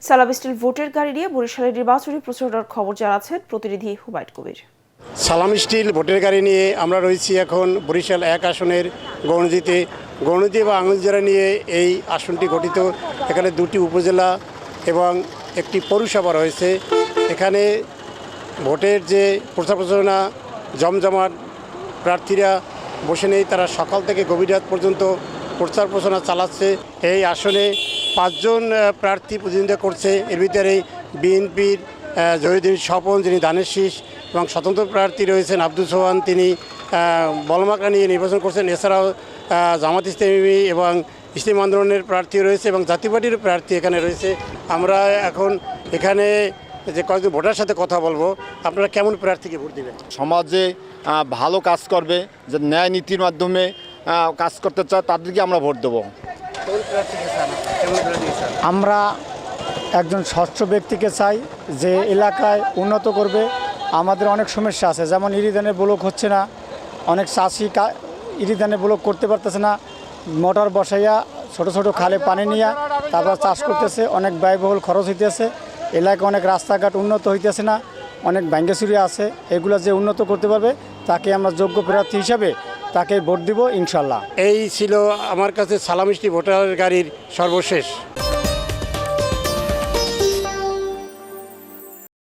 সালাম স্টিল ভোটের গাড়ি নিয়ে বরিশালের নির্বাচনী প্রচারণার খবর জানাচ্ছেন প্রতিনিধি হুমায়ুন কবির। সালাম স্টিল ভোটের গাড়ি নিয়ে আমরা রয়েছি এখন বরিশাল 1 আসনের গণজিতে। গণজি বা আঙুলজোড়া নিয়ে এই আসনটি গঠিত। এখানে 2টি উপজেলা এবং একটি পৌরসভা রয়েছে। এখানে ভোটের যে প্রচারণা জমজমাট, প্রার্থীরা বসে নেই, তারা সকাল থেকে গভীর রাত পর্যন্ত প্রচার প্রচারণা চালাচ্ছে। এই আসনে 5 জন প্রার্থী প্রতিদ্বন্দ্বিতা করছে। এর ভিতরে বিএনপির জহিরুদ্দিন স্বপন, যিনি ধানের শীষ, এবং স্বতন্ত্র প্রার্থী রয়েছেন আব্দুল সোহান, তিনি বলমাকা নিয়ে নির্বাচন করছেন। এছাড়াও জামাত ইসলামী এবং ইসলামী আন্দোলনের প্রার্থী রয়েছে এবং জাতীয় পার্টির প্রার্থী এখানে রয়েছে। আমরা এখন এখানে যে কয়েকজন ভোটার সাথে কথা বলবো। আপনারা কেমন প্রার্থীকে ভোট দিবেন? সমাজে ভালো কাজ করবে, যে ন্যায় নীতির মাধ্যমে কাজ করতে চায়, তাদেরকে আমরা ভোট দেবো। আমরা একজন স্বচ্ছ ব্যক্তিকে চাই, যে এলাকায় উন্নত করবে। আমাদের অনেক সমস্যা আছে, যেমন ইরিধানের ব্লক হচ্ছে না, অনেক চাষি ইরিধানের ব্লক করতে পারতেছে না। মোটর বসাইয়া ছোট ছোট খালে পানি নিয়ে তারপর চাষ করতেছে, অনেক ব্যয়বহুল খরচ হইতেছে। এলাকায় অনেক রাস্তাঘাট উন্নত হইতেছে না, অনেক ভাঙ্গাচুরি আছে। এগুলো যে উন্নত করতে পারবে তাকে আমরা যোগ্য প্রার্থী হিসাবে তাকে ভোট দিব ইনশাল্লাহ। এই ছিল আমার কাছে সালাম স্টিল ভোটার গাড়ির সর্বশেষ।